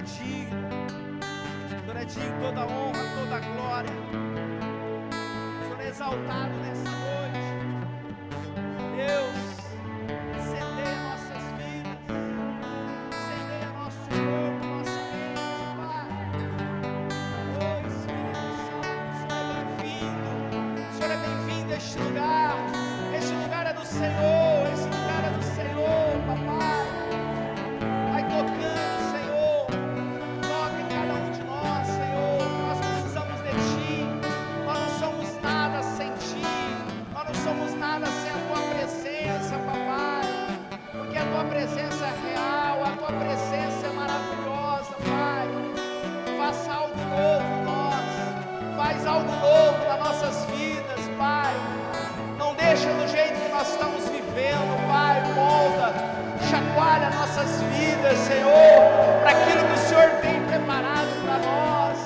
é digno. O Senhor é digno de toda honra, toda glória. O Senhor é exaltado nessa noite. Deus, incendeia nossas vidas, incendeia nosso corpo, nossa mente, Pai. Oh, Espírito Santo, o Senhor é bem-vindo. O Senhor é bem-vindo a este lugar. Este lugar é do Senhor, este lugar é do Senhor, papai. Vai tocando, Senhor. Toca em cada um de nós, Senhor. Nós precisamos de Ti. Nós não somos nada sem Ti. Nós não somos nada sem a Tua presença, papai. Porque a Tua presença é real, a Tua presença é maravilhosa, Pai. Faça algo novo em nós. Faz algo novo nas nossas vidas, Pai. Não deixa do jeito que nós estamos vivendo, Pai. Molda, chacoalha nossas vidas, Senhor, para aquilo que o Senhor tem preparado para nós.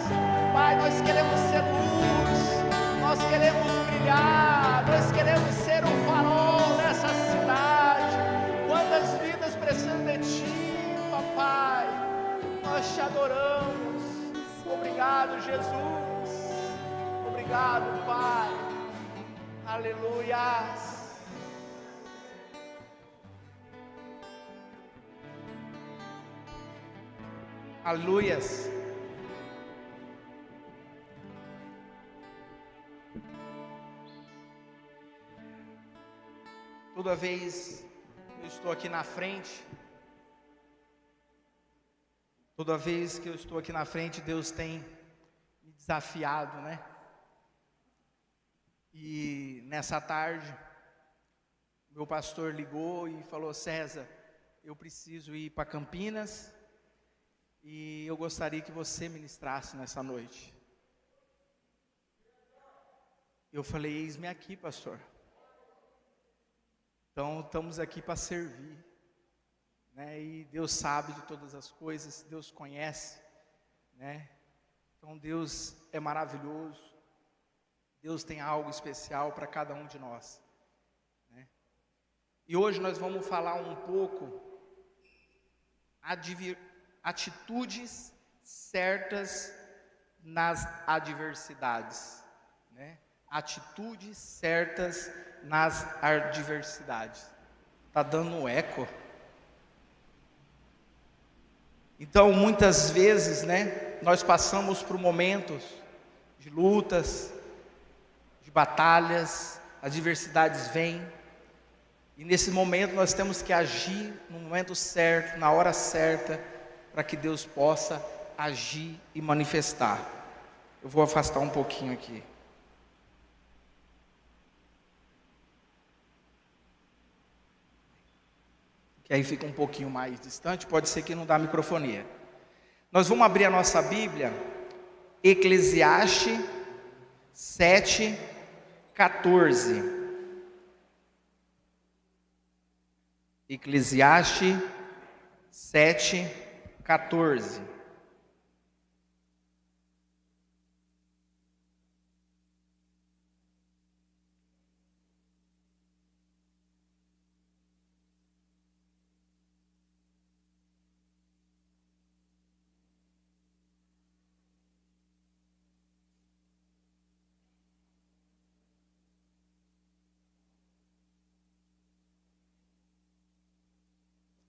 Pai, nós queremos ser luz, nós queremos brilhar, nós queremos ser um farol nessa cidade. Quantas vidas precisam de Ti, papai. Nós Te adoramos. Obrigado, Jesus. Obrigado, Pai. Aleluia. Aleluias. Toda vez que eu estou aqui na frente, toda vez que eu estou aqui na frente, Deus tem me desafiado, né? E nessa tarde, meu pastor ligou e falou: César, eu preciso ir para Campinas e eu gostaria que você ministrasse nessa noite. Eu falei: eis-me aqui, pastor. Então estamos aqui para servir, né? E Deus sabe de todas as coisas, Deus conhece, né? Então Deus é maravilhoso. Deus tem algo especial para cada um de nós, né? E hoje nós vamos falar um pouco atitudes certas nas adversidades, né? Atitudes certas nas adversidades. Tá dando um eco? Então, muitas vezes, né, nós passamos por momentos de lutas, de batalhas, adversidades vêm, e nesse momento nós temos que agir no momento certo, na hora certa, para que Deus possa agir e manifestar. Eu vou afastar um pouquinho aqui. Que aí fica um pouquinho mais distante, pode ser que não dá microfonia. Nós vamos abrir a nossa Bíblia, Eclesiastes 7:14. Eclesiastes 7:14.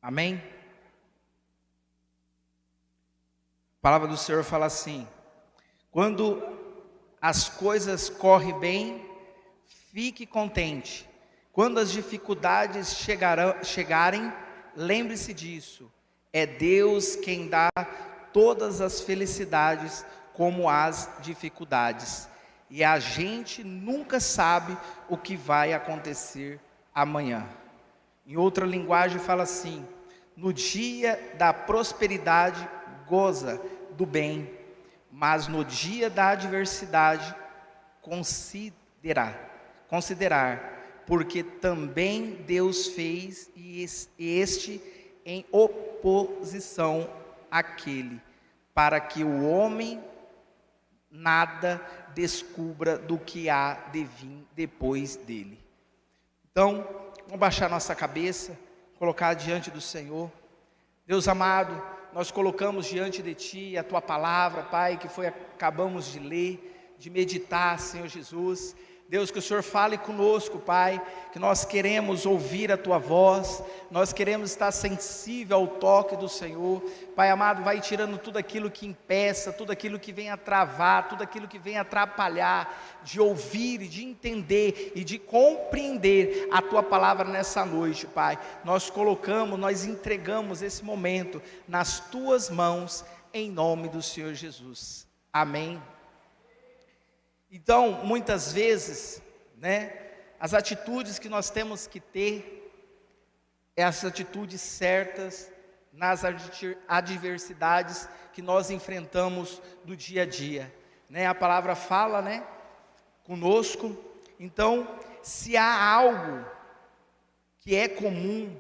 Amém? A palavra do Senhor fala assim: quando as coisas correm bem, fique contente. Quando as dificuldades chegarem, lembre-se disso. É Deus quem dá todas as felicidades como as dificuldades. E a gente nunca sabe o que vai acontecer amanhã. Em outra linguagem fala assim: no dia da prosperidade goza do bem, mas no dia da adversidade considerar, porque também Deus fez este em oposição àquele, para que o homem nada descubra do que há de vir depois dele. Então, vamos baixar nossa cabeça, colocar diante do Senhor. Deus amado, nós colocamos diante de Ti a Tua palavra, Pai, que acabamos de ler, de meditar, Senhor Jesus. Deus, que o Senhor fale conosco, Pai, que nós queremos ouvir a Tua voz, nós queremos estar sensível ao toque do Senhor. Pai amado, vai tirando tudo aquilo que impeça, tudo aquilo que vem a travar, tudo aquilo que vem a atrapalhar, de ouvir e de entender e de compreender a Tua palavra nessa noite, Pai. Nós entregamos esse momento nas Tuas mãos, em nome do Senhor Jesus. Amém. Então, muitas vezes, as atitudes que nós temos que ter, as atitudes certas nas adversidades que nós enfrentamos do dia a dia, A palavra fala, conosco. Então, se há algo que é comum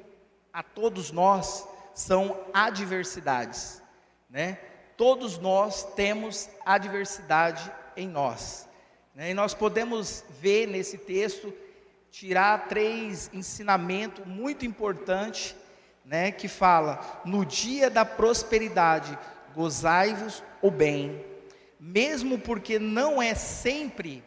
a todos nós, são adversidades, Todos nós temos adversidade em nós. E nós podemos ver nesse texto, tirar 3 ensinamentos muito importantes, que fala: no dia da prosperidade, gozai-vos o bem, mesmo porque não é sempre,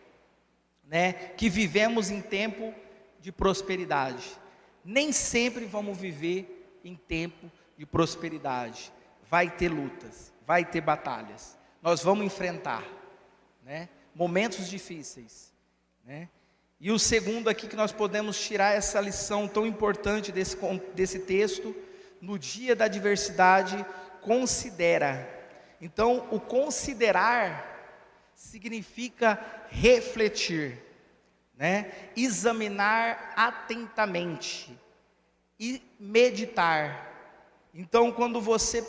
que vivemos em tempo de prosperidade, nem sempre vamos viver em tempo de prosperidade, vai ter lutas, vai ter batalhas, nós vamos enfrentar, momentos difíceis, E o segundo aqui que nós podemos tirar essa lição tão importante desse texto: no dia da adversidade, considera. Então, o considerar significa refletir, examinar atentamente e meditar. Então, quando você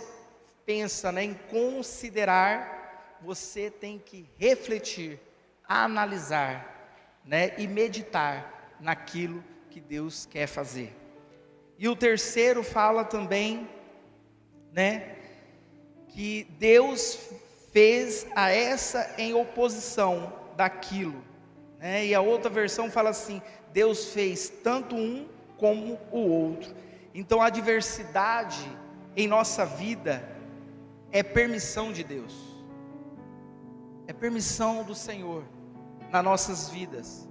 pensa, em considerar, você tem que refletir, analisar, e meditar naquilo que Deus quer fazer. E o terceiro fala também, que Deus fez a essa em oposição daquilo, E a outra versão fala assim: Deus fez tanto um como o outro. Então, a adversidade em nossa vida é permissão de Deus. É permissão do Senhor nas nossas vidas,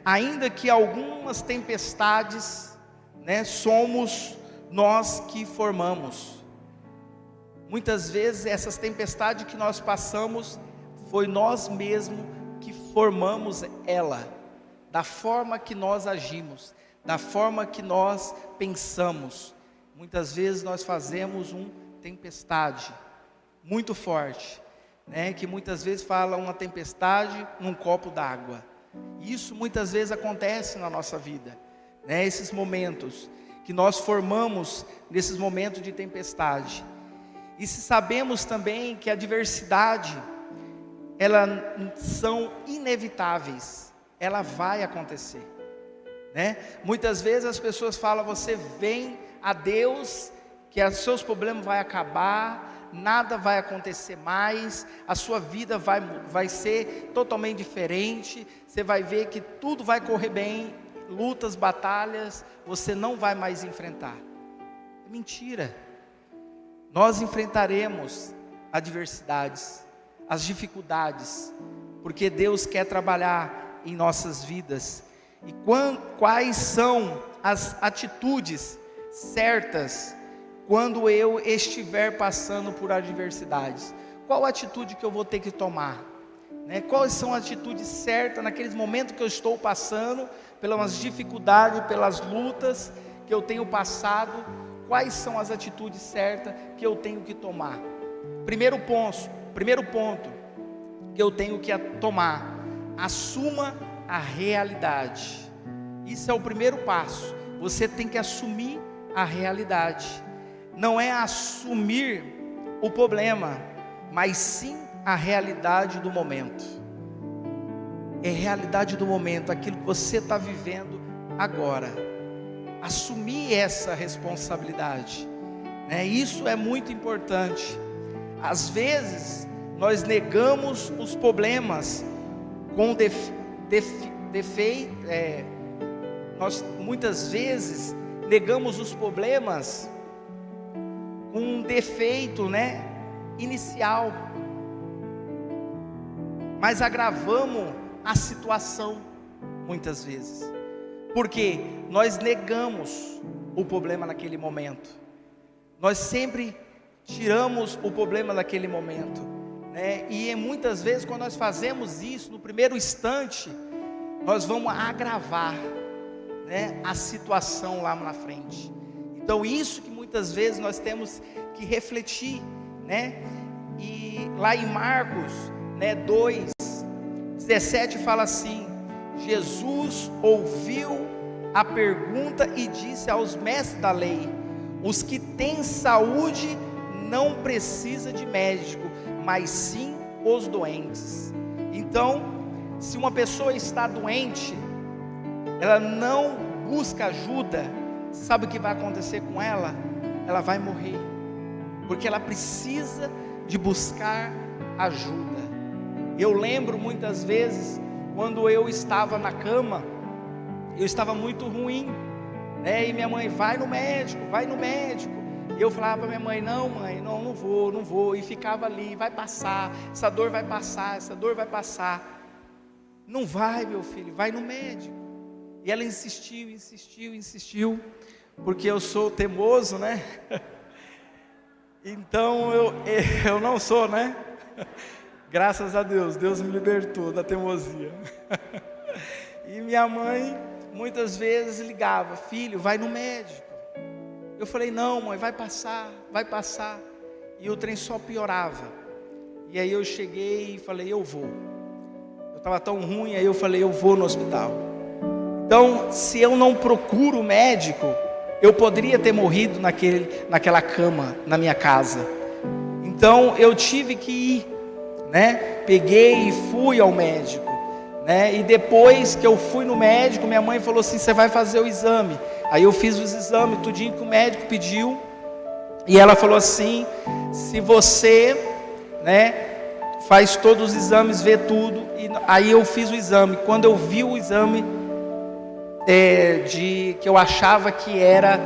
Ainda que algumas tempestades, somos nós que formamos. Muitas vezes essas tempestades que nós passamos, foi nós mesmos que formamos ela, da forma que nós agimos, da forma que nós pensamos. Muitas vezes nós fazemos uma tempestade muito forte, que muitas vezes fala uma tempestade num copo d'água. Isso muitas vezes acontece na nossa vida, esses momentos que nós formamos, nesses momentos de tempestade. E se sabemos também que a adversidade, elas são inevitáveis, ela vai acontecer, Muitas vezes as pessoas falam: você vem a Deus, que os seus problemas vão acabar, nada vai acontecer mais, a sua vida vai ser totalmente diferente, você vai ver que tudo vai correr bem, lutas, batalhas, você não vai mais enfrentar. É mentira. Nós enfrentaremos adversidades, as dificuldades, porque Deus quer trabalhar em nossas vidas. E quais são as atitudes certas quando eu estiver passando por adversidades? Qual atitude que eu vou ter que tomar? Quais são as atitudes certas naqueles momentos que eu estou passando pelas dificuldades, pelas lutas que eu tenho passado? Quais são as atitudes certas que eu tenho que tomar? Primeiro ponto que eu tenho que tomar: assuma a realidade. Isso é o primeiro passo. Você tem que assumir a realidade. Não é assumir o problema, mas sim a realidade do momento. É a realidade do momento, aquilo que você está vivendo agora. Assumir essa responsabilidade, Isso é muito importante. Às vezes nós negamos os problemas com nós muitas vezes negamos os problemas com um defeito, né, inicial, mas agravamos a situação muitas vezes, porque nós negamos o problema naquele momento. Nós sempre tiramos o problema daquele momento, né? E muitas vezes quando nós fazemos isso, no primeiro instante, nós vamos agravar, né, a situação lá na frente. Então isso que muitas vezes nós temos que refletir, né? E lá em Marcos, né, 2:17 fala assim: Jesus ouviu a pergunta e disse aos mestres da lei: os que têm saúde não precisam de médico, mas sim os doentes. Então, se uma pessoa está doente, ela não busca ajuda, sabe o que vai acontecer com ela? Ela vai morrer, porque ela precisa de buscar ajuda. Eu lembro muitas vezes, quando eu estava na cama, eu estava muito ruim, né? E minha mãe, vai no médico. E eu falava para minha mãe, não mãe, não vou, e ficava ali, vai passar, essa dor vai passar. Não vai, meu filho, vai no médico. E ela insistiu, porque eu sou teimoso, né? Então eu não sou, né? Graças a Deus, Deus me libertou da teimosia. E minha mãe muitas vezes ligava, filho, vai no médico. Eu falei, não mãe, vai passar. E o trem só piorava. E aí eu cheguei e falei, eu vou. Eu estava tão ruim, aí eu falei, eu vou no hospital. Então, se eu não procuro o médico, eu poderia ter morrido naquela cama, na minha casa. Então, eu tive que ir, né? Peguei e fui ao médico, né? E depois que eu fui no médico, minha mãe falou assim, você vai fazer o exame. Aí eu fiz os exames, tudinho que o médico pediu. E ela falou assim, se você, né, faz todos os exames, vê tudo. E aí eu fiz o exame. Quando eu vi o exame que eu achava que era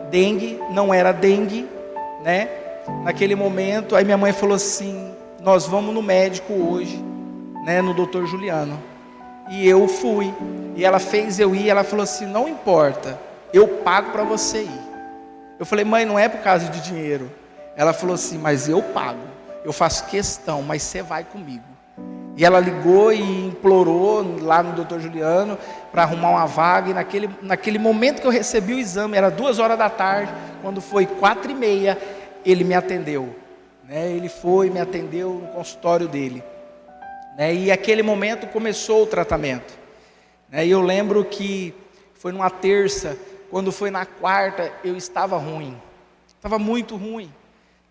dengue, não era dengue, né? Naquele momento, aí minha mãe falou assim, nós vamos no médico hoje, né, no Dr. Juliano. E eu fui, e ela fez eu ir, ela falou assim, não importa, eu pago para você ir. Eu falei, mãe, não é por causa de dinheiro. Ela falou assim, mas eu pago, eu faço questão, mas você vai comigo. E ela ligou e implorou lá no Dr. Juliano para arrumar uma vaga. E naquele momento que eu recebi o exame, era 2h da tarde, quando foi 4h30, ele me atendeu, né? Ele foi, me atendeu no consultório dele, né? E aquele momento começou o tratamento, né? E eu lembro que foi numa terça, quando foi na quarta, eu estava ruim, estava muito ruim,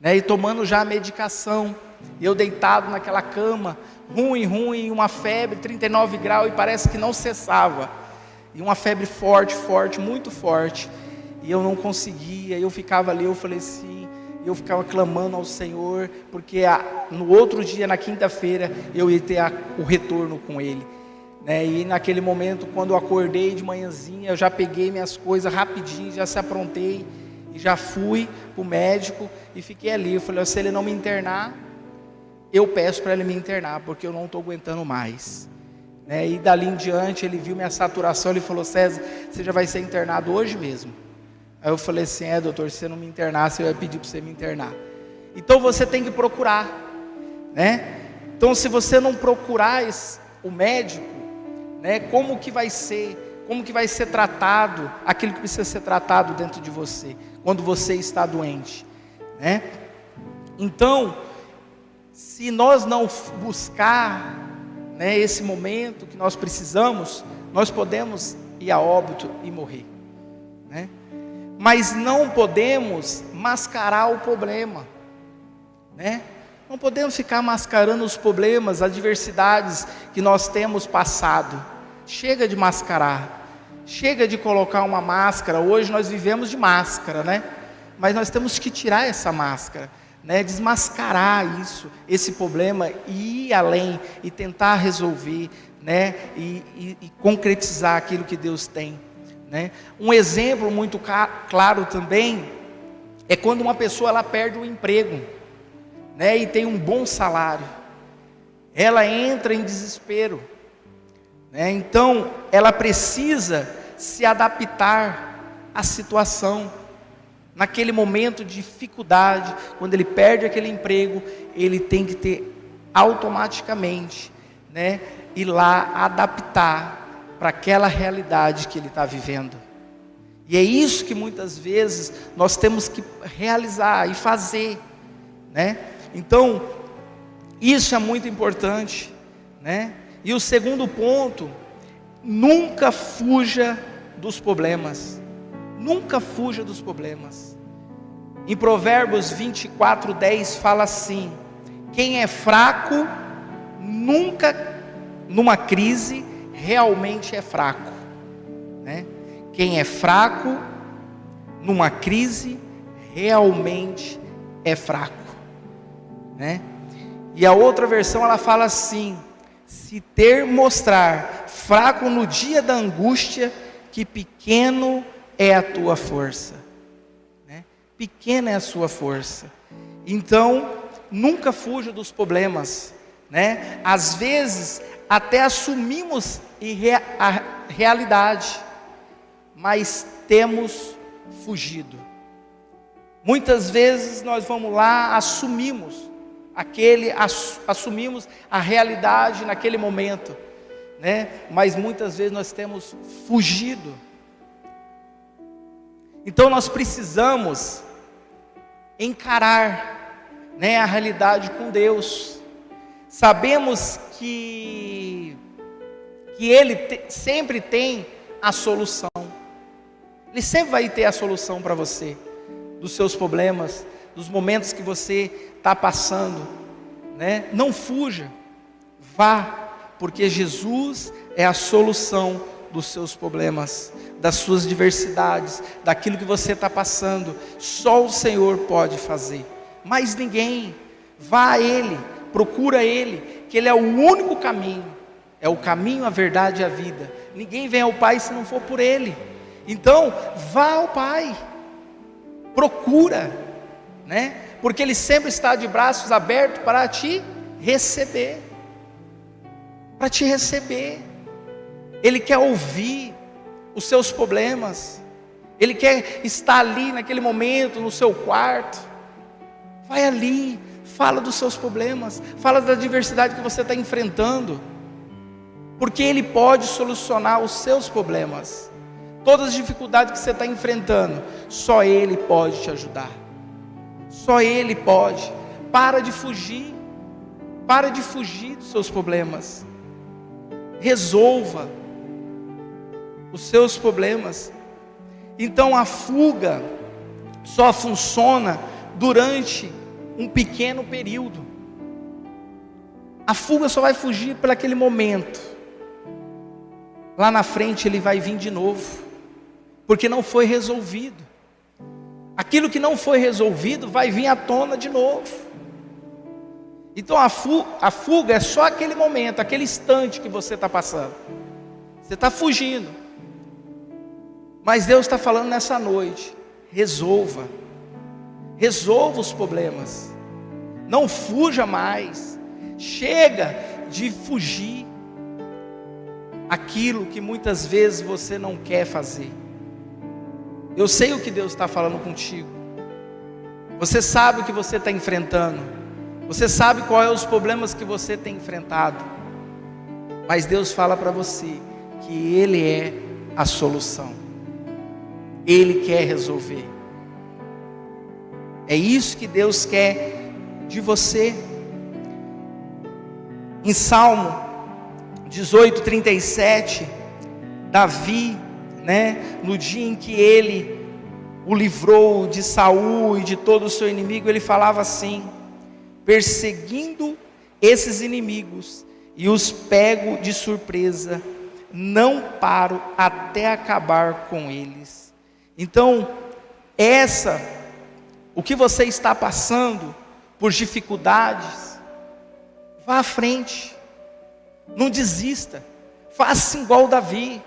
né? E tomando já a medicação, e eu deitado naquela cama, ruim, uma febre, 39 graus, e parece que não cessava, e uma febre forte, muito forte, e eu não conseguia, eu ficava ali, eu falei assim, eu ficava clamando ao Senhor, porque no outro dia, na quinta-feira, eu ia ter o retorno com Ele, né? E naquele momento, quando eu acordei de manhãzinha, eu já peguei minhas coisas rapidinho, já se aprontei, e já fui para o médico, e fiquei ali, eu falei, se ele não me internar, eu peço para ele me internar, porque eu não estou aguentando mais, né? E dali em diante, ele viu minha saturação, ele falou, César, você já vai ser internado hoje mesmo. Aí eu falei assim, doutor, se você não me internasse, eu ia pedir para você me internar. Então você tem que procurar, né? Então se você não procurar o médico, né, como que vai ser tratado aquilo que precisa ser tratado dentro de você, quando você está doente, né? Então, se nós não buscar, né, esse momento que nós precisamos, nós podemos ir a óbito e morrer, né? Mas não podemos mascarar o problema, né? Não podemos ficar mascarando os problemas, as adversidades que nós temos passado. Chega de mascarar, chega de colocar uma máscara. Hoje nós vivemos de máscara, né? Mas nós temos que tirar essa máscara, né? Desmascarar esse problema e ir além e tentar resolver, né? E concretizar aquilo que Deus tem, né? Um exemplo muito claro também é quando uma pessoa ela perde o emprego, né, e tem um bom salário. Ela entra em desespero, né? Então ela precisa se adaptar à situação. Naquele momento de dificuldade, quando ele perde aquele emprego, ele tem que ter automaticamente, né, ir lá adaptar para aquela realidade que ele está vivendo. E é isso que muitas vezes nós temos que realizar e fazer, né? Então, isso é muito importante, né? E o segundo ponto, nunca fuja dos problemas. Nunca fuja dos problemas. Em Provérbios 24:10 fala assim: quem é fraco, nunca numa crise, realmente é fraco, né? Quem é fraco, numa crise, realmente é fraco, né? E a outra versão ela fala assim: se mostrar fraco no dia da angústia, que pequeno é a tua força, né? Pequena é a sua força. Então, nunca fuja dos problemas, né? Às vezes, até assumimos a realidade, mas temos fugido. Muitas vezes nós vamos lá, assumimos a realidade naquele momento, né? Mas muitas vezes nós temos fugido. Então nós precisamos encarar, né, a realidade com Deus. Sabemos que Ele sempre tem a solução. Ele sempre vai ter a solução para você, dos seus problemas, dos momentos que você está passando, né? Não fuja, vá, porque Jesus é a solução dos seus problemas, das suas diversidades, daquilo que você está passando. Só o Senhor pode fazer, mais ninguém. Vá a Ele, procura Ele, que Ele é o único caminho, é o caminho, a verdade e a vida. Ninguém vem ao Pai se não for por Ele. Então, vá ao Pai, procura, né? Porque Ele sempre está de braços abertos para te receber, para te receber. Ele quer ouvir os seus problemas, Ele quer estar ali naquele momento, no seu quarto. Vai ali, fala dos seus problemas, fala da diversidade que você está enfrentando, porque Ele pode solucionar os seus problemas. Todas as dificuldades que você está enfrentando, só Ele pode te ajudar, só Ele pode. Para de fugir dos seus problemas, resolva os seus problemas. Então a fuga só funciona durante um pequeno período. A fuga só vai fugir por aquele momento. Lá na frente ele vai vir de novo, porque não foi resolvido. Aquilo que não foi resolvido vai vir à tona de novo. Então a fuga é só aquele momento, aquele instante que você está passando. Você está fugindo. Mas Deus está falando nessa noite: resolva os problemas. Não fuja mais. Chega de fugir aquilo que muitas vezes você não quer fazer. Eu sei o que Deus está falando contigo. Você sabe o que você está enfrentando. Você sabe quais são os problemas que você tem enfrentado. Mas Deus fala para você que Ele é a solução. Ele quer resolver. É isso que Deus quer de você. Em Salmo 18:37, Davi, né, no dia em que ele o livrou de Saul e de todo o seu inimigo, ele falava assim: perseguindo esses inimigos e os pego de surpresa, não paro até acabar com eles. Então, o que você está passando por dificuldades, vá à frente, não desista, faça igual Davi.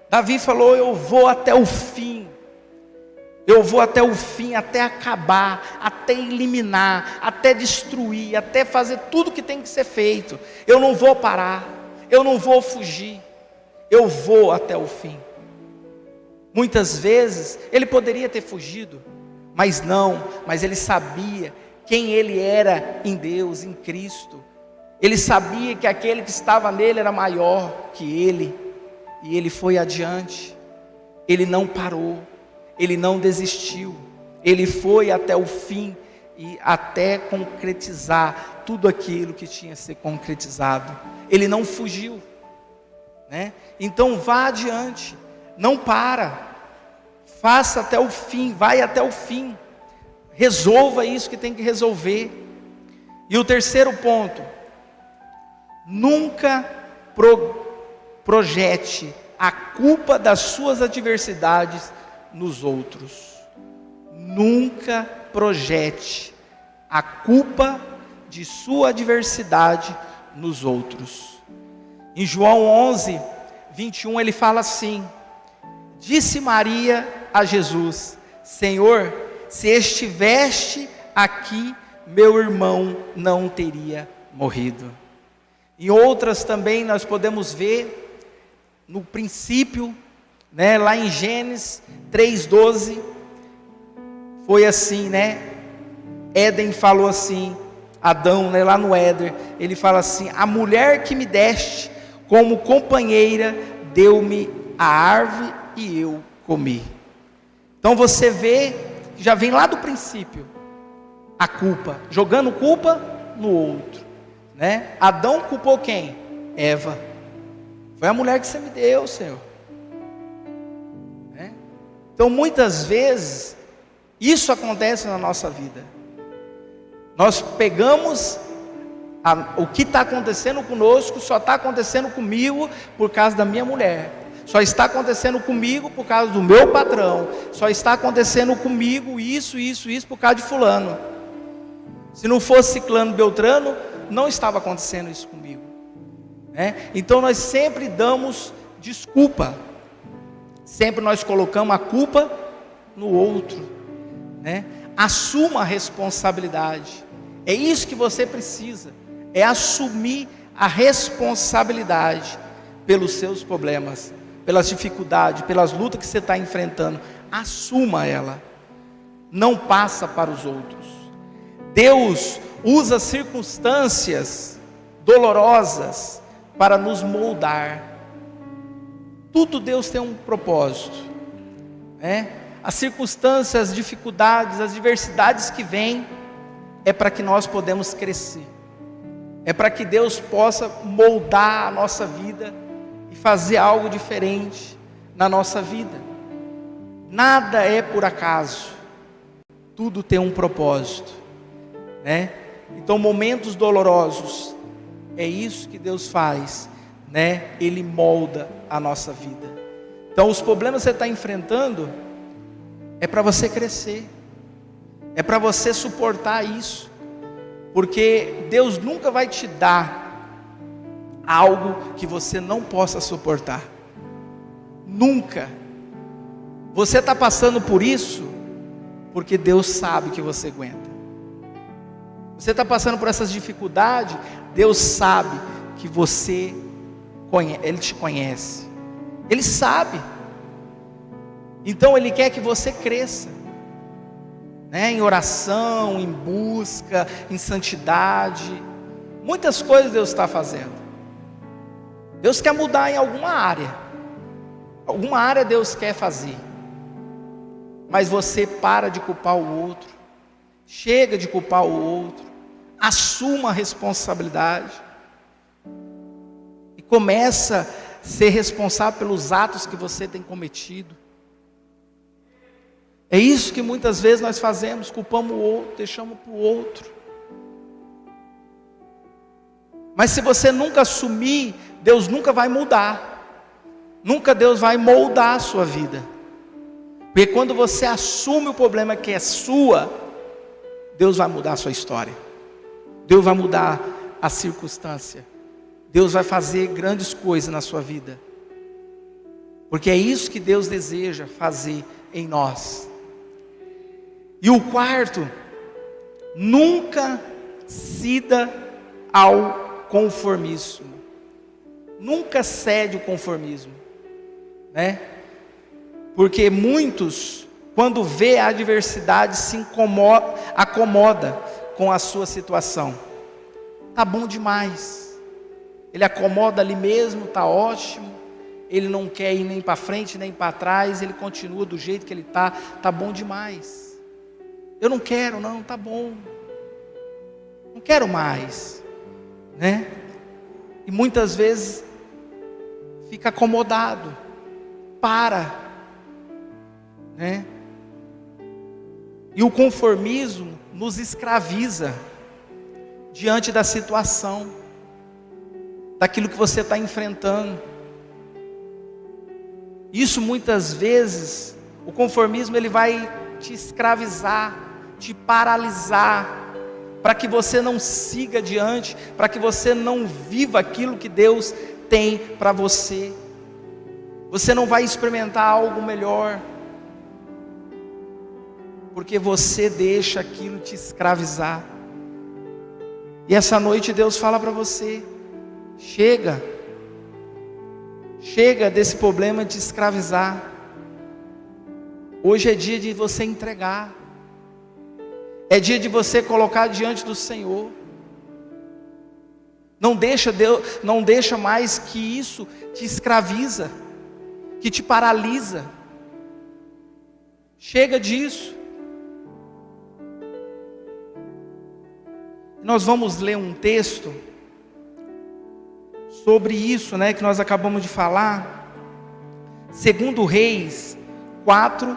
Davi falou: eu vou até o fim, Eu vou até o fim, até acabar, até eliminar, até destruir, até fazer tudo que tem que ser feito. Eu não vou parar, eu não vou fugir, eu vou até o fim. Muitas vezes ele poderia ter fugido, mas não, mas ele sabia quem ele era em Deus, em Cristo. Ele sabia que aquele que estava nele era maior que ele, e ele foi adiante. Ele não parou, ele não desistiu, ele foi até o fim e até concretizar tudo aquilo que tinha a ser concretizado. Ele não fugiu, né? Então vá adiante, não para, faça até o fim, vai até o fim, resolva isso que tem que resolver. E o terceiro ponto: nunca projete a culpa das suas adversidades nos outros. Nunca projete a culpa de sua adversidade nos outros. Em João 11, 21, ele fala assim: disse Maria a Jesus: Senhor, se estiveste aqui, meu irmão não teria morrido. Em outras também nós podemos ver, no princípio, né, lá em Gênesis 3:12, foi assim, né? Éden falou assim, Adão, né, lá no Éden, ele fala assim: a mulher que me deste como companheira deu-me a árvore e eu comi. Então você vê que já vem lá do princípio a culpa, jogando culpa no outro, né? Adão culpou quem? Eva. Foi a mulher que você me deu, Senhor. Né? Então muitas vezes isso acontece na nossa vida. Nós pegamos o que está acontecendo conosco, só está acontecendo comigo por causa da minha mulher, só está acontecendo comigo por causa do meu patrão, só está acontecendo comigo isso por causa de fulano. Se não fosse ciclano, beltrano, não estava acontecendo isso comigo, né? Então nós sempre damos desculpa, sempre nós colocamos a culpa no outro, né? Assuma a responsabilidade. É isso que você precisa, é assumir a responsabilidade pelos seus problemas, pelas dificuldades, pelas lutas que você está enfrentando. Assuma ela, não passa para os outros. Deus usa circunstâncias dolorosas para nos moldar. Tudo Deus tem um propósito, né? As circunstâncias, as dificuldades, as adversidades que vêm, é para que nós podemos crescer, é para que Deus possa moldar a nossa vida e fazer algo diferente na nossa vida. Nada é por acaso, tudo tem um propósito, né? Então momentos dolorosos, é isso que Deus faz, né? Ele molda a nossa vida. Então os problemas que você está enfrentando, é para você crescer, é para você suportar isso, porque Deus nunca vai te dar algo que você não possa suportar, nunca. Você está passando por isso, porque Deus sabe que você aguenta. Você está passando por essas dificuldades, Deus sabe que você conhece, Ele te conhece, Ele sabe. Então Ele quer que você cresça, né? Em oração, em busca, em santidade. Muitas coisas Deus está fazendo. Deus quer mudar em alguma área Deus quer fazer. Mas você para de culpar o outro, chega de culpar o outro, assuma a responsabilidade e começa a ser responsável pelos atos que você tem cometido. É isso que muitas vezes nós fazemos, culpamos o outro, deixamos para o outro. Mas se você nunca assumir, Deus nunca vai mudar, nunca Deus vai moldar a sua vida. Porque quando você assume o problema que é sua, Deus vai mudar a sua história, Deus vai mudar a circunstância, Deus vai fazer grandes coisas na sua vida, porque é isso que Deus deseja fazer em nós. E o quarto, nunca ceda ao conformismo. Nunca cede o conformismo, né? Porque muitos, quando vê a adversidade, se acomoda com a sua situação. Tá bom demais. Ele acomoda ali mesmo, tá ótimo. Ele não quer ir nem para frente nem para trás. Ele continua do jeito que ele tá. Tá bom demais. Eu não quero, não. Tá bom. Não quero mais, né? E muitas vezes fica acomodado, né? E o conformismo nos escraviza diante da situação, daquilo que você está enfrentando. Isso muitas vezes, o conformismo ele vai te escravizar, te paralisar, para que você não siga adiante, para que você não viva aquilo que Deus tem para você. Você não vai experimentar algo melhor, porque você deixa aquilo te escravizar. E essa noite Deus fala para você: chega desse problema de te escravizar. Hoje é dia de você entregar. É dia de você colocar diante do Senhor. Não deixa mais que isso te escraviza, que te paralisa. Chega disso. Nós vamos ler um texto sobre isso, né, que nós acabamos de falar. 2 Reis 4,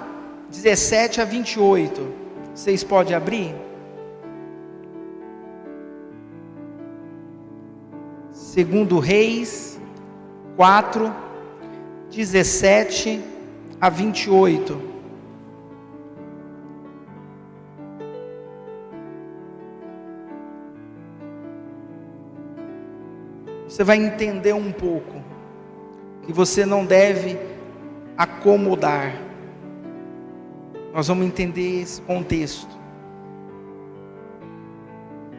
17 a 28. Vocês podem abrir? 2 Reis 4, 17 a 28. Você vai entender um pouco que você não deve acomodar. Nós vamos entender esse contexto.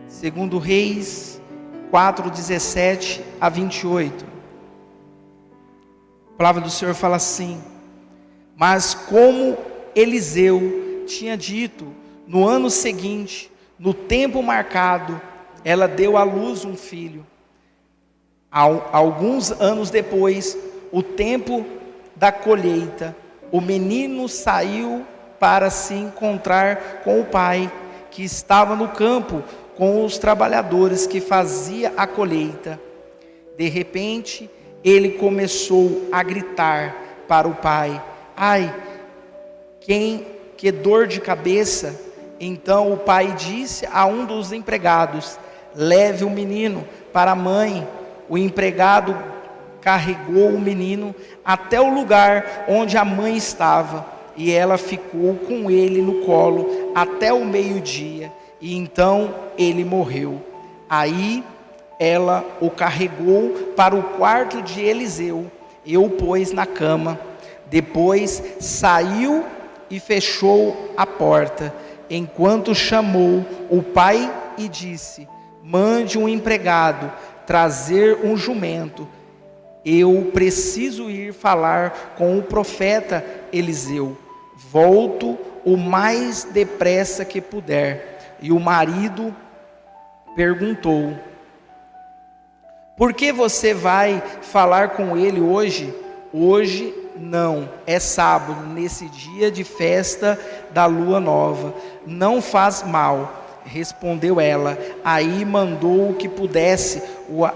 2 Reis 4, 17 a 28. A palavra do Senhor fala assim: mas como Eliseu tinha dito, no ano seguinte, no tempo marcado, ela deu à luz um filho. Alguns anos depois, o tempo da colheita, o menino saiu para se encontrar com o pai, que estava no campo com os trabalhadores que fazia a colheita. De repente, ele começou a gritar para o pai: ai, que dor de cabeça! Então o pai disse a um dos empregados: leve o menino para a mãe. O empregado carregou o menino até o lugar onde a mãe estava, e ela ficou com ele no colo até o meio-dia, e então ele morreu. Aí ela o carregou para o quarto de Eliseu e o pôs na cama. Depois saiu e fechou a porta, enquanto chamou o pai e disse: mande um empregado trazer um jumento. Eu preciso ir falar com o profeta Eliseu. Volto o mais depressa que puder. E o marido perguntou: por que você vai falar com ele hoje? Hoje não, é sábado, nesse dia de festa da lua nova. Não faz mal, respondeu ela. Aí mandou que pudesse o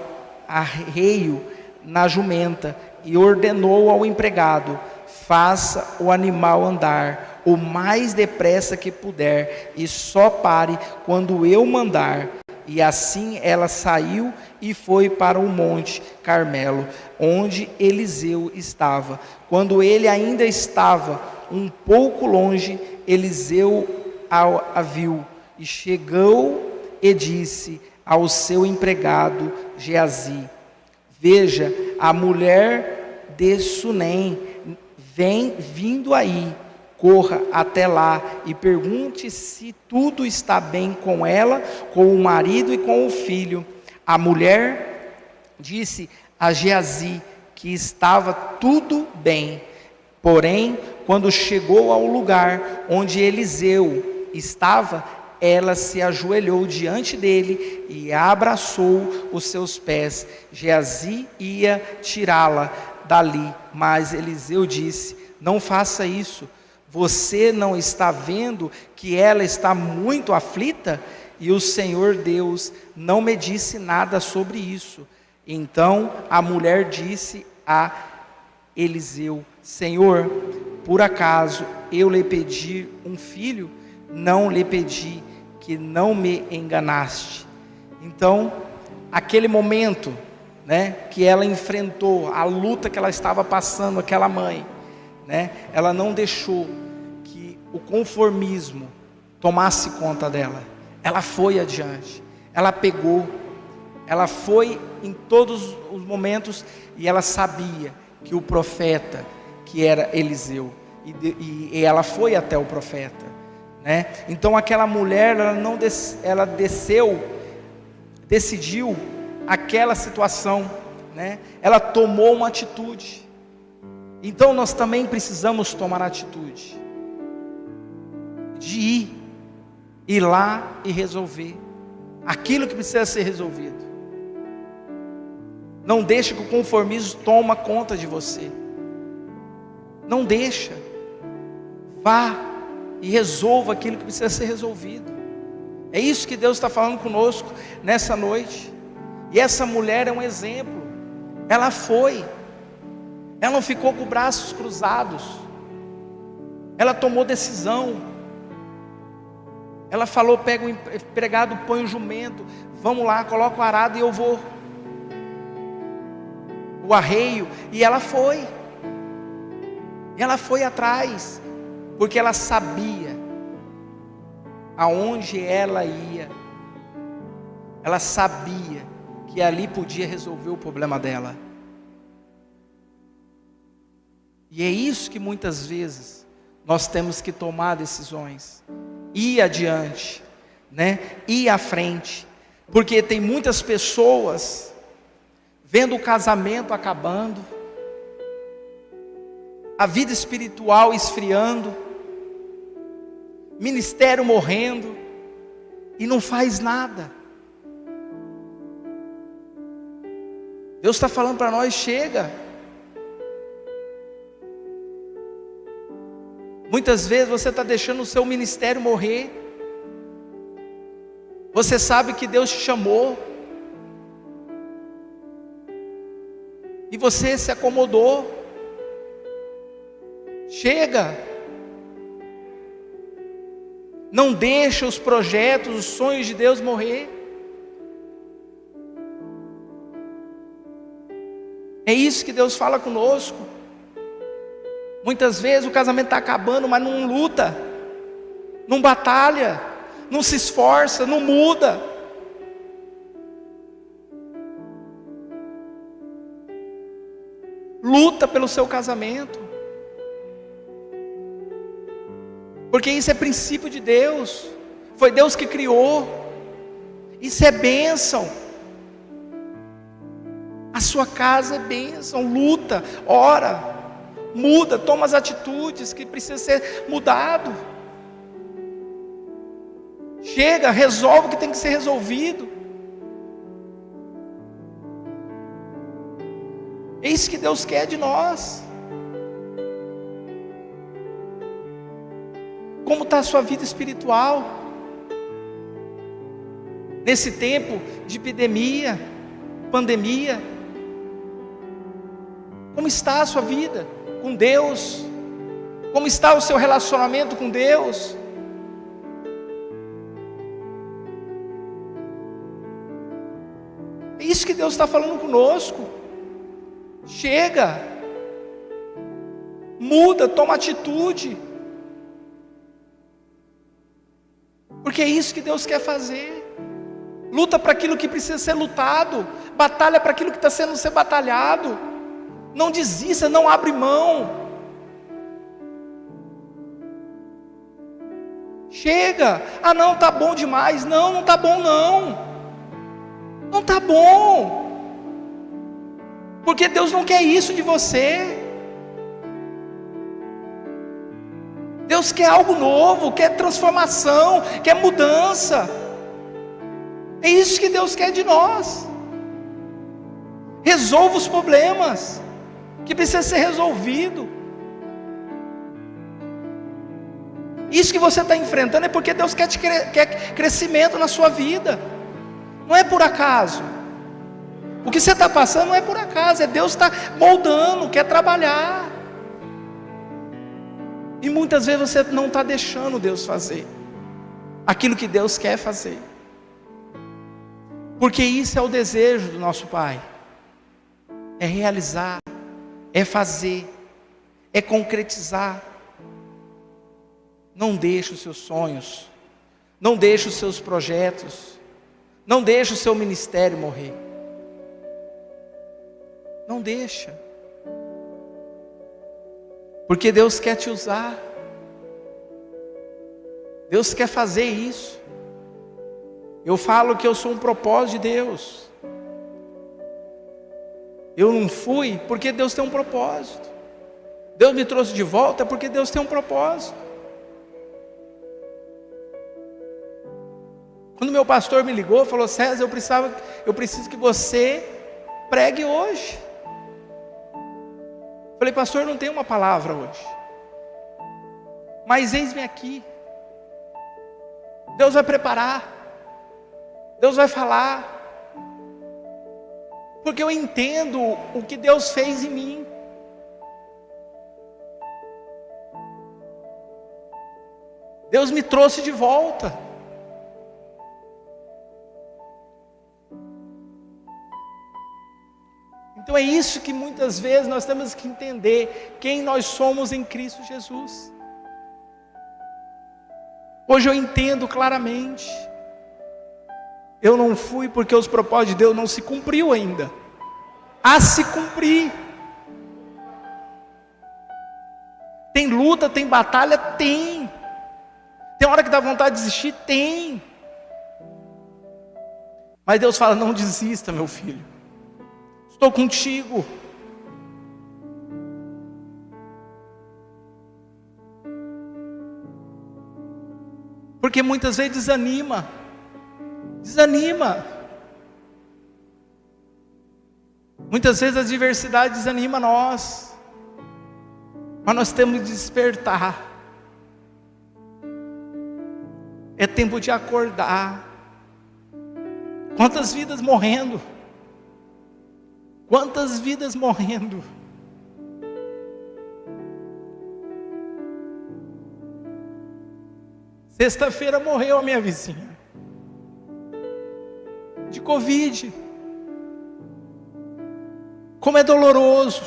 arreio na jumenta e ordenou ao empregado: faça o animal andar o mais depressa que puder e só pare quando eu mandar. E assim ela saiu e foi para o monte Carmelo, onde Eliseu estava. Quando ele ainda estava um pouco longe, Eliseu a viu e chegou e disse ao seu empregado Geazi: veja, a mulher de Sunem vem vindo aí. corra até lá e pergunte se tudo está bem com ela, com o marido e com o filho. A mulher disse a Geazi que estava tudo bem. Porém, quando chegou ao lugar onde Eliseu estava, ela se ajoelhou diante dele e abraçou os seus pés. Geazi ia tirá-la dali, mas Eliseu disse: não faça isso. Você não está vendo que ela está muito aflita? E o Senhor Deus não me disse nada sobre isso. Então a mulher disse a Eliseu: Senhor, por acaso eu lhe pedi um filho? Não lhe pedi, que não me enganaste. Então, aquele momento, que ela enfrentou, a luta que ela estava passando, aquela mãe, ela não deixou que o conformismo tomasse conta dela. Ela foi adiante, ela pegou, ela foi em todos os momentos, e ela sabia que o profeta, que era Eliseu, e ela foi até o profeta, Então aquela mulher, ela decidiu aquela situação, ela tomou uma atitude. Então nós também precisamos tomar a atitude de ir lá e resolver aquilo que precisa ser resolvido. Não deixe que o conformismo tome conta de você. Não deixa. Vá e resolva aquilo que precisa ser resolvido. É isso que Deus está falando conosco nessa noite. E essa mulher é um exemplo. Ela foi. Ela não ficou com os braços cruzados. Ela tomou decisão. Ela falou: pega o empregado, põe o jumento, vamos lá, coloca o arado e eu vou. O arreio. E ela foi. E ela foi atrás, porque ela sabia aonde ela ia. Ela sabia que ali podia resolver o problema dela. E é isso que muitas vezes nós temos que tomar decisões, ir adiante, ir à frente, porque tem muitas pessoas vendo o casamento acabando, a vida espiritual esfriando, ministério morrendo, e não faz nada. Deus está falando para nós: chega. Muitas vezes você está deixando o seu ministério morrer. Você sabe que Deus te chamou, e você se acomodou. Chega. Não deixa os projetos, os sonhos de Deus morrer. É isso que Deus fala conosco. Muitas vezes o casamento está acabando, mas não luta, não batalha, não se esforça, não muda. Luta pelo seu casamento, porque isso é princípio de Deus, foi Deus que criou, isso é bênção. A sua casa é bênção. Luta, ora, muda, toma as atitudes que precisam ser mudado. Chega, resolve o que tem que ser resolvido. É isso que Deus quer de nós. Como está a sua vida espiritual? Nesse tempo de epidemia, pandemia, como está a sua vida com Deus? Como está o seu relacionamento com Deus? É isso que Deus está falando conosco. Chega, muda, toma atitude, porque é isso que Deus quer fazer. Luta para aquilo que precisa ser lutado, batalha para aquilo que está sendo ser batalhado. Não desista, não abre mão. Chega. Ah, não, tá bom demais. Não, não tá bom não. Não tá bom. Porque Deus não quer isso de você. Deus quer algo novo, quer transformação, quer mudança. É isso que Deus quer de nós. Resolva os problemas que precisam ser resolvidos. Isso que você está enfrentando é porque Deus quer crescimento na sua vida. Não é por acaso. O que você está passando não é por acaso, é Deus está moldando, quer trabalhar. E muitas vezes você não está deixando Deus fazer aquilo que Deus quer fazer. Porque isso é o desejo do nosso Pai. É realizar, é fazer, é concretizar. Não deixe os seus sonhos, não deixe os seus projetos, não deixe o seu ministério morrer. Não deixa. Porque Deus quer te usar. Deus quer fazer isso. Eu falo que eu sou um propósito de Deus. Eu não fui porque Deus tem um propósito. Deus me trouxe de volta porque Deus tem um propósito. Quando meu pastor me ligou, falou: César, eu preciso que você pregue hoje. Falei: pastor, não tem uma palavra hoje, mas eis-me aqui. Deus vai preparar, Deus vai falar, porque eu entendo o que Deus fez em mim. Deus me trouxe de volta. Então é isso que muitas vezes nós temos que entender, quem nós somos em Cristo Jesus. Hoje eu entendo claramente. Eu não fui porque os propósitos de Deus não se cumpriu ainda. A se cumprir. Tem luta, tem batalha? Tem. Tem hora que dá vontade de desistir? Tem. Mas Deus fala: não desista, meu filho. Estou contigo. Porque muitas vezes desanima. Muitas vezes a adversidade desanima nós. Mas nós temos que despertar. É tempo de acordar. Quantas vidas morrendo? Quantas vidas morrendo? Sexta-feira morreu a minha vizinha de Covid. Como é doloroso.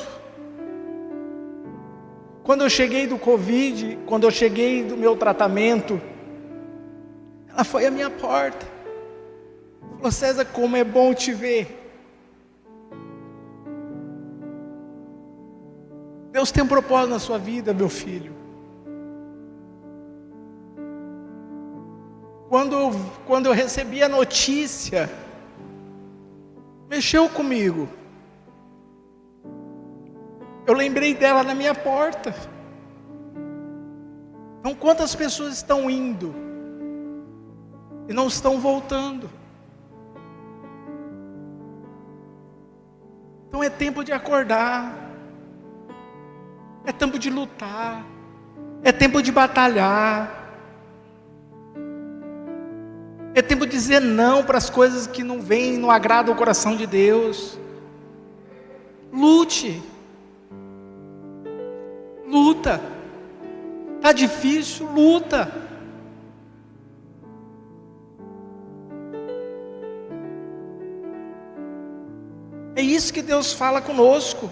Quando eu cheguei do Covid, quando eu cheguei do meu tratamento, ela foi à minha porta. Falou: César, como é bom te ver. Deus tem um propósito na sua vida, meu filho. Quando eu recebi a notícia, mexeu comigo. Eu lembrei dela na minha porta. Então, quantas pessoas estão indo e não estão voltando? Então é tempo de acordar. É tempo de lutar, é tempo de batalhar, é tempo de dizer não para as coisas que não vêm, não agradam o coração de Deus. Lute, luta, está difícil, luta. É isso que Deus fala conosco.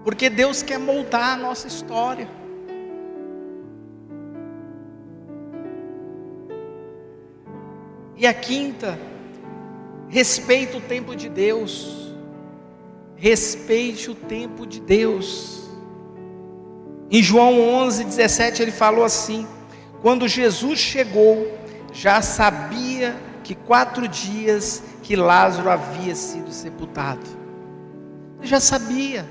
Porque Deus quer moldar a nossa história. E a quinta, respeite o tempo de Deus. Respeite o tempo de Deus. Em João 11:17 ele falou assim: Quando Jesus chegou, já sabia que 4 dias que Lázaro havia sido sepultado. Ele já sabia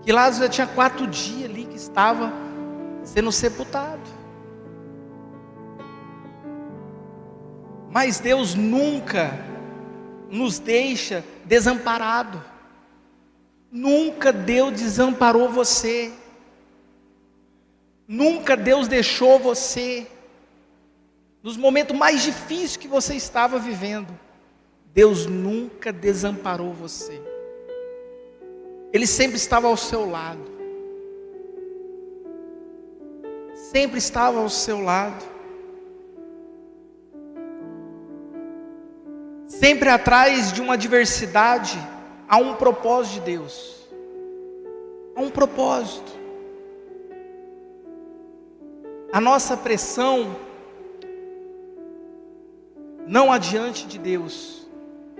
que Lázaro já tinha 4 dias ali que estava sendo sepultado. Mas Deus nunca nos deixa desamparado. Nunca Deus desamparou você. Nunca Deus deixou você. Nos momentos mais difíceis que você estava vivendo, Deus nunca desamparou você. Ele sempre estava ao seu lado. Sempre estava ao seu lado. Sempre atrás de uma adversidade, há um propósito de Deus. Há um propósito. A nossa pressão não adiante de Deus,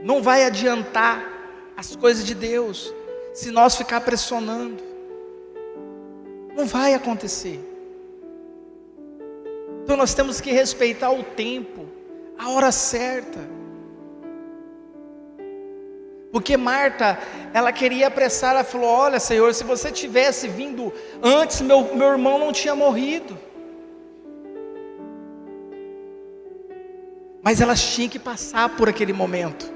não vai adiantar as coisas de Deus, se nós ficar pressionando, não vai acontecer. Então nós temos que respeitar o tempo, a hora certa, porque Marta, ela queria apressar, ela falou: olha Senhor, se você tivesse vindo antes, meu irmão não tinha morrido. Mas elas tinham que passar por aquele momento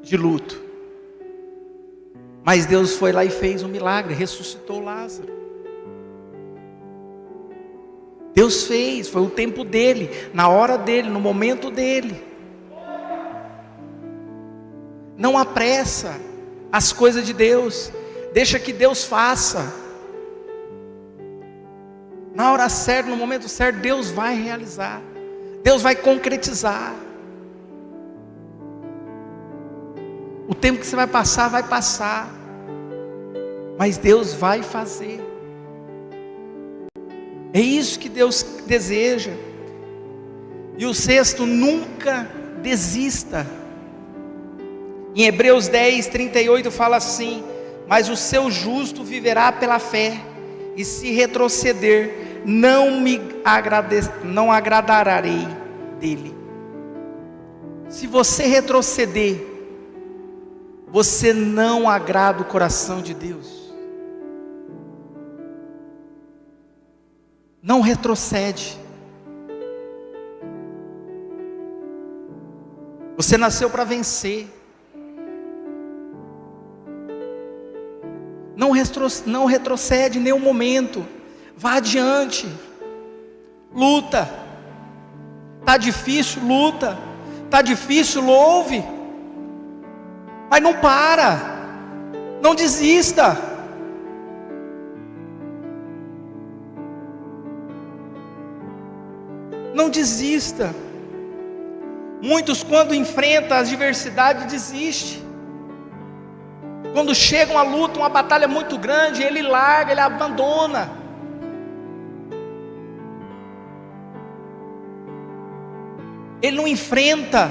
de luto. Mas Deus foi lá e fez um milagre, ressuscitou Lázaro. Deus fez, foi o tempo dele, na hora dele, no momento dele. Não apressa as coisas de Deus, deixa que Deus faça. Na hora certa, no momento certo, Deus vai realizar. Deus vai concretizar. O tempo que você vai passar, mas Deus vai fazer. É isso que Deus deseja. E o 6º, nunca desista. Em Hebreus 10:38 fala assim: mas o seu justo viverá pela fé, e se retroceder, não agradarei dele. Se você retroceder, você não agrada o coração de Deus. Não retrocede. Você nasceu para vencer. Não retrocede em nenhum momento. Vá adiante. Luta. Está difícil, luta. Está difícil, louve. Mas não para. Não desista. Não desista. Muitos, quando enfrentam as adversidades, desistem. Quando chega uma luta, uma batalha muito grande, ele larga, ele abandona. Ele não enfrenta.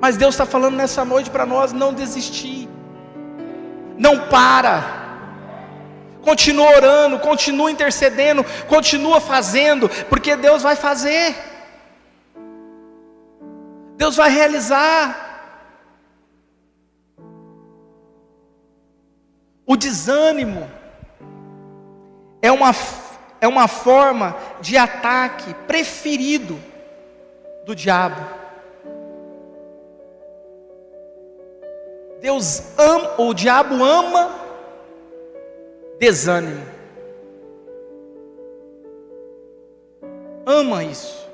Mas Deus está falando nessa noite para nós não desistir. Não para. Continua orando, continua intercedendo, continua fazendo, porque Deus vai fazer. Deus vai realizar. O desânimo é uma forma de ataque preferido do diabo. O diabo ama desânimo. Ama isso.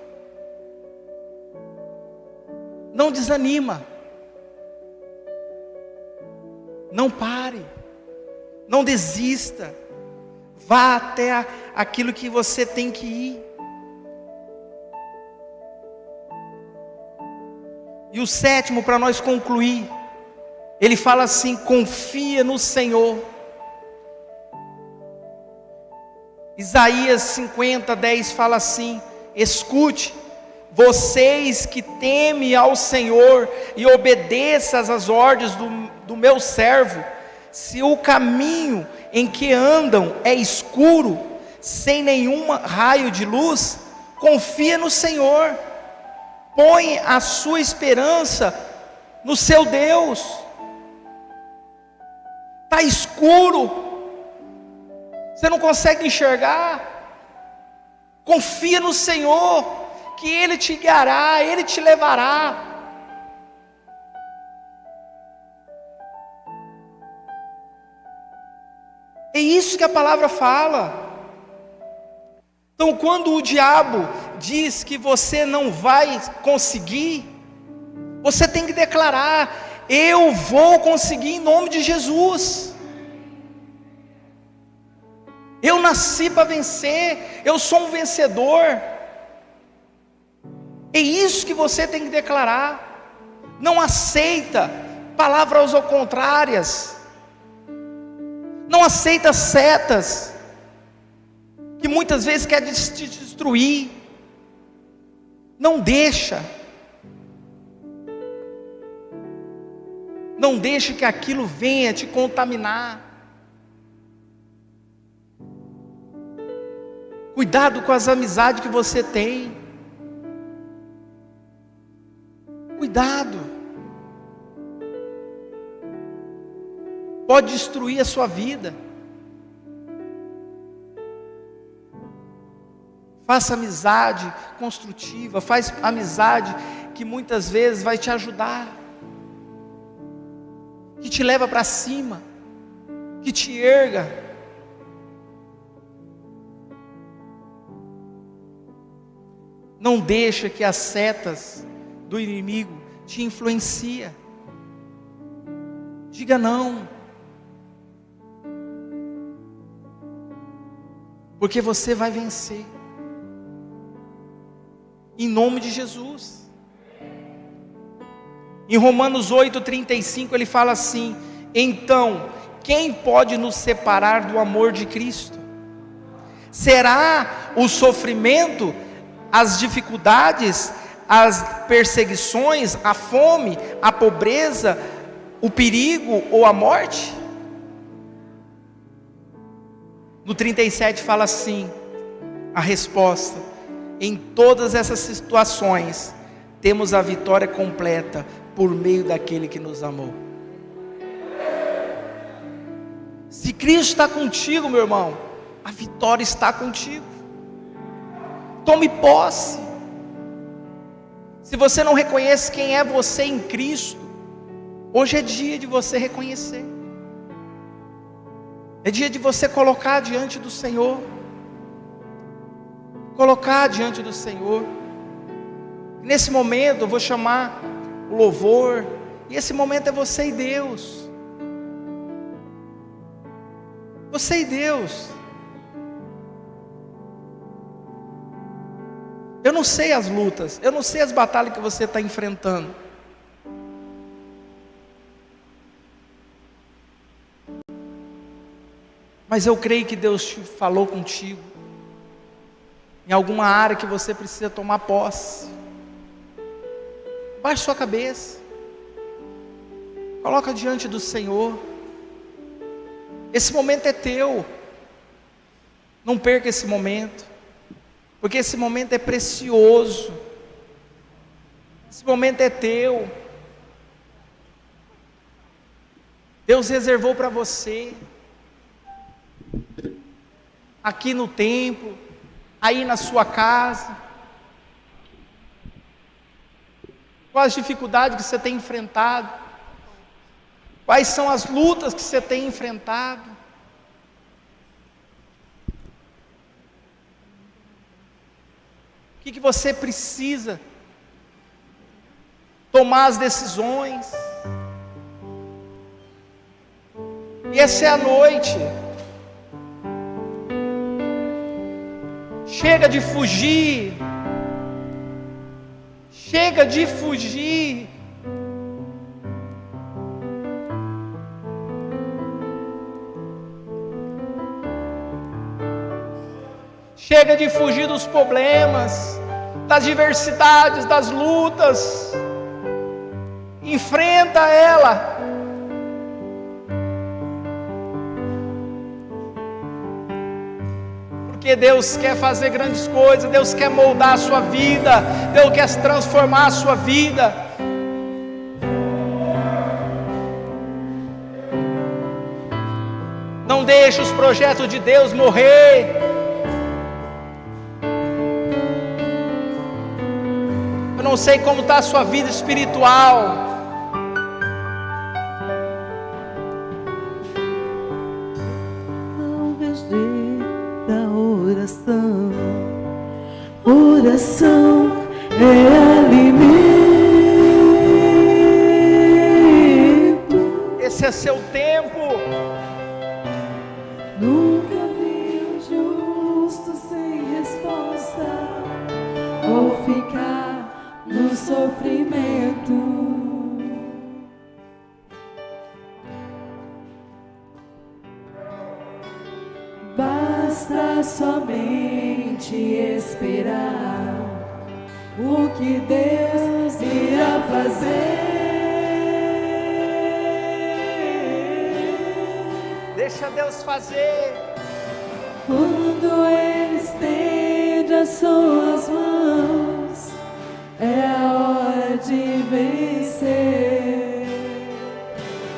Não desanima. Não pare. Não desista. Vá até aquilo que você tem que ir. E o 7º, para nós concluir, ele fala assim: confia no Senhor. Isaías 50:10 fala assim: escute, vocês que temem ao Senhor e obedeçam às ordens do meu servo, se o caminho em que andam é escuro, sem nenhum raio de luz, confia no Senhor, põe a sua esperança no seu Deus. Está escuro, você não consegue enxergar, confia no Senhor, que Ele te guiará, Ele te levará. É isso que a palavra fala. Então, quando o diabo diz que você não vai conseguir, você tem que declarar: eu vou conseguir em nome de Jesus. Eu nasci para vencer, eu sou um vencedor. É isso que você tem que declarar. Não aceita palavras ao contrárias. Não aceita setas que muitas vezes quer te destruir. Não deixa. Não deixe que aquilo venha te contaminar. Cuidado com as amizades que você tem. Cuidado. Pode destruir a sua vida. Faça amizade construtiva. Faz amizade que muitas vezes vai te ajudar, que te leva para cima, que te erga. Não deixa que as setas do inimigo te influenciem. Diga não. Porque você vai vencer. Em nome de Jesus. Em Romanos 8:35 ele fala assim: então, quem pode nos separar do amor de Cristo? Será o sofrimento, as dificuldades, as perseguições, a fome, a pobreza, o perigo ou a morte? No 37 fala assim, a resposta: em todas essas situações, temos a vitória completa, por meio daquele que nos amou. Se Cristo está contigo, meu irmão, a vitória está contigo. Tome posse. Se você não reconhece quem é você em Cristo, hoje é dia de você reconhecer. É dia de você colocar diante do Senhor. Colocar diante do Senhor. Nesse momento eu vou chamar o louvor. E esse momento é você e Deus. Você e Deus. Eu não sei as lutas, eu não sei as batalhas que você está enfrentando. Mas eu creio que Deus te falou contigo. Em alguma área que você precisa tomar posse. Baixe sua cabeça. Coloca diante do Senhor. Esse momento é teu. Não perca esse momento. Porque esse momento é precioso. Esse momento é teu. Deus reservou para você. Aqui no templo, aí na sua casa. Quais as dificuldades que você tem enfrentado? Quais são as lutas que você tem enfrentado? O que você precisa? Tomar as decisões. E essa é a noite. Chega de fugir. Chega de fugir. Chega de fugir dos problemas, das diversidades, das lutas. Enfrenta ela. porque Deus quer fazer grandes coisas, Deus quer moldar a sua vida, Deus quer transformar a sua vida. Não deixe os projetos de Deus morrer. Eu não sei como está a sua vida espiritual. Oração é alimento. Esse é seu tempo. Nunca vi um justo sem resposta ou ficar no sofrimento. Basta somente esperar o que Deus irá fazer. Deixa Deus fazer. Quando Ele estende as suas mãos, é a hora de vencer.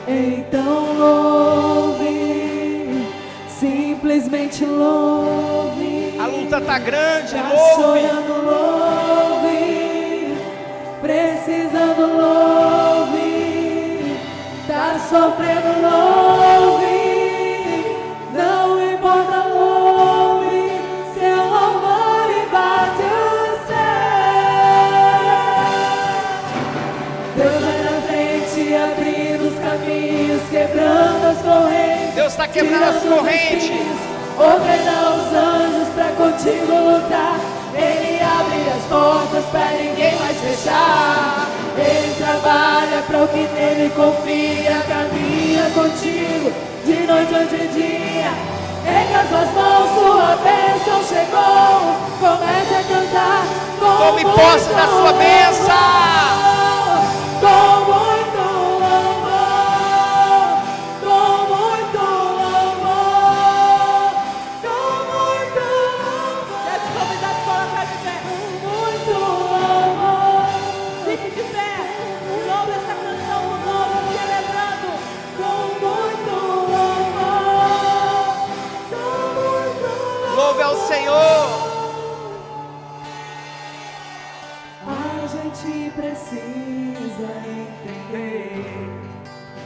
Então louve, simplesmente louve. A luta está grande, Tá louve. chorando, louve. Precisando, louve. Tá sofrendo, louve. Não importa, louve. Seu louvor invade o céu. Deus vai na frente, abrindo os caminhos, quebrando as correntes. Deus está quebrando as correntes. Ordenar os anjos pra contigo lutar. Ele abre as portas pra ninguém mais fechar. Ele trabalha para o que nele confia. Caminha contigo de noite ou de dia. Erga as suas mãos, sua bênção chegou. Comece a cantar com Tome posse da sua bênção. Com muito louvor, com muito louvor, com muito louvor. Quero te convidar a se colocar de pé. Muito louvor. Fique de pé. Louve essa canção conosco, celebrando. Com muito louvor, com muito louvor. Louve ao Senhor. A gente precisa entender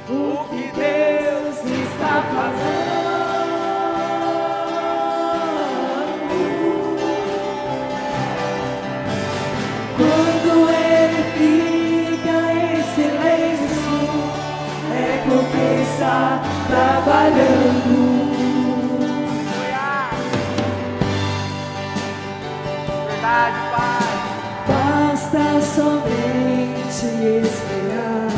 o que Deus está falando. Quando Ele fica em silêncio, é porque está trabalhando. Verdade, Pai. Basta somente esperar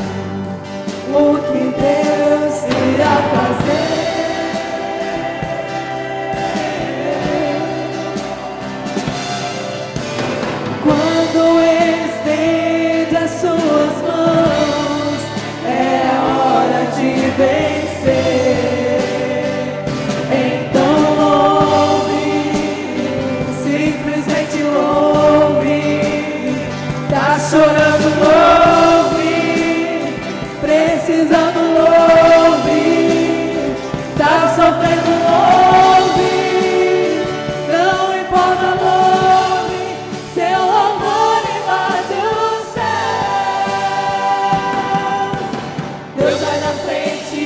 o que Deus irá fazer. Quando Ele estende as suas mãos, é a hora de vencer. Então louve, simplesmente louve. Tá chorando, louve. Precisando, louve. Tá sofrendo, louve. Não importa, louve. Seu louvor invade o céu. Deus vai na frente,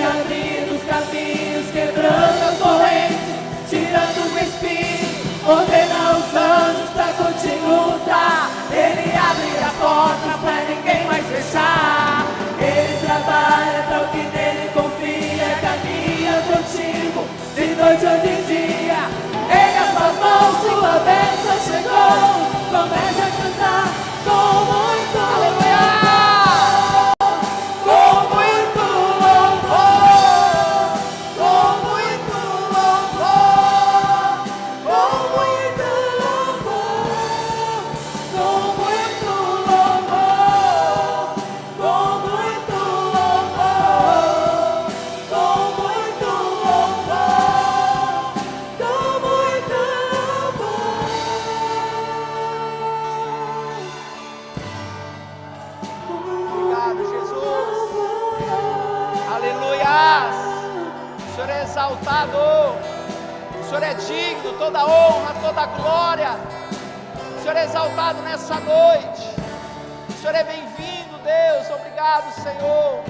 Aleluias. O Senhor é exaltado. O Senhor é digno, toda honra, toda glória. O Senhor é exaltado nessa noite. O Senhor é bem-vindo, Deus. Obrigado, Senhor.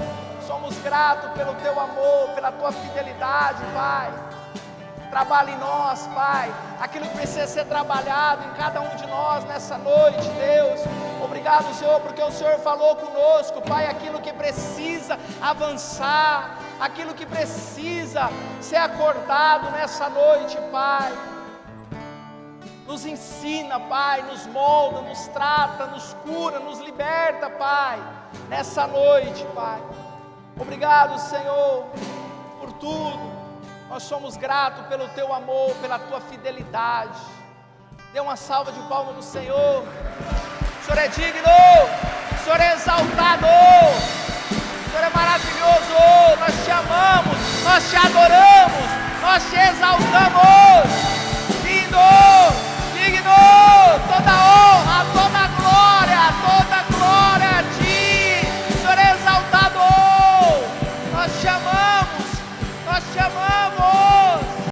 Somos gratos pelo Teu amor, pela Tua fidelidade, Pai. Trabalha em nós, Pai, aquilo que precisa ser trabalhado em cada um de nós nessa noite, Deus. Obrigado, Senhor, porque o Senhor falou conosco, Pai, aquilo que precisa avançar, aquilo que precisa ser acordado nessa noite, Pai. Nos ensina, Pai, nos molda, nos trata, nos cura, nos liberta, Pai, nessa noite, Pai. Obrigado, Senhor, por tudo. Nós somos gratos pelo Teu amor, pela Tua fidelidade. Dê uma salva de palmas do Senhor. O Senhor é digno, o Senhor é exaltado, o Senhor é maravilhoso. Nós Te amamos, nós Te adoramos, nós Te exaltamos.